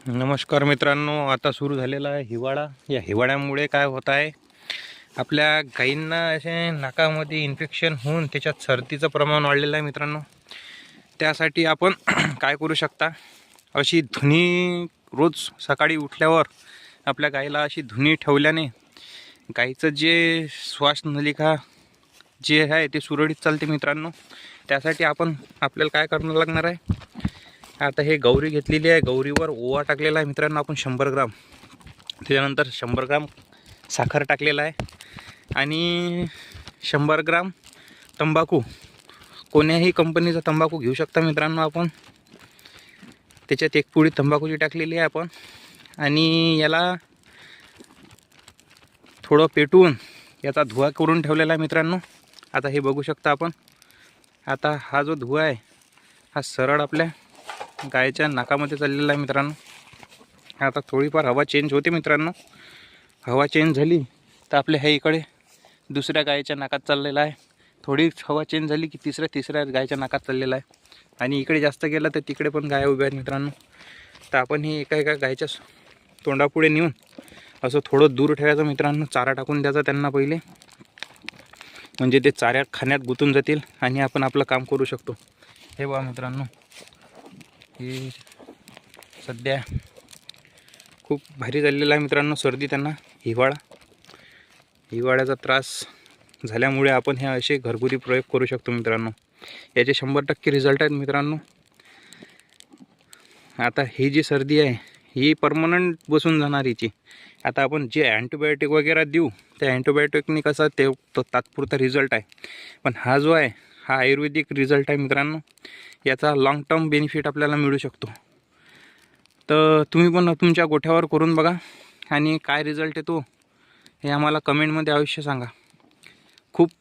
नमस्कार मित्रांनो, आता सुरू झालेला आहे हिवाळा. या हिवाळ्यामुळे काय होत आहे, आपल्या गायींना असे नाकामध्ये इन्फेक्शन होऊन त्याच्यात सर्दीचं प्रमाण वाढलेलं आहे मित्रांनो. त्यासाठी आपण काय करू शकता, अशी धुनी रोज सकाळी उठल्यावर आपल्या गायीला अशी धुनी ठेवल्याने गाईचं जे श्वासनलिका जे आहे ते सुरळीत चालते मित्रांनो. त्यासाठी आपल्याला काय करणं लागणार आहे, आता हे गौरी घेतलेली आहे, गौरीवर ओवा टाकलेला आहे मित्रांनो आपण 100 ग्राम. त्याच्यानंतर 100 ग्राम साखर टाकलेला आहे आणि 100 ग्राम तंबाखू, कोण्याही कंपनीचा तंबाखू घेऊ शकता मित्रांनो आपण. त्याच्यात एक पुडी तंबाखूची टाकलेली आहे आपण आणि याला थोडं पेटवून याचा धुवा करून ठेवलेला आहे मित्रांनो. आता हे बघू शकता आपण. आता हा जो धुवा आहे हा सरळ आपल्या गायच्या नाकामध्ये चाललेला आहे मित्रांनो. आता थोडीफार हवा चेंज होते मित्रांनो. हवा चेंज झाली तर आपल्या ह्या इकडे दुसऱ्या गायच्या नाकात चाललेला आहे. थोडी हवा चेंज झाली की तिसऱ्या गायच्या नाकात चाललेला आहे आणि इकडे जास्त गेला तर तिकडे पण गाय उभ्या आहेत मित्रांनो. तर आपण हे एका गायच्या तोंडापुढे नेऊन असं थोडं दूर ठेवायचं मित्रांनो. चारा टाकून द्यायचा त्यांना पहिले, म्हणजे ते चाऱ्या खाण्यात गुंतून जातील आणि आपण आपलं काम करू शकतो. हे बघा मित्रांनो, हे सध्या खूप भारी झालेलं आहे मित्रांनो सर्दी त्यांना. हिवाळ्याचा त्रास झाल्यामुळे आपण हे असे घरगुती प्रयोग करू शकतो मित्रांनो. याचे 100% रिझल्ट आहेत मित्रांनो. आता ही जी सर्दी आहे ही परमनंट बसून जाणार हिची. आता आपण जे अँटीबायोटिक वगैरे देऊ त्या अँटीबायोटिकनी कसं ते तात्पुरता रिझल्ट आहे, पण हा जो आहे हा आयुर्वेदिक रिझल्ट आहे मित्रांनो. याचा लाँग टर्म बेनिफिट आपल्याला मिळू शकतो. तर तुम्ही पण तुमच्या गोठ्यावर करून बघा आणि काय रिझल्ट येतो हे आम्हाला कमेंटमध्ये अवश्य सांगा. खूप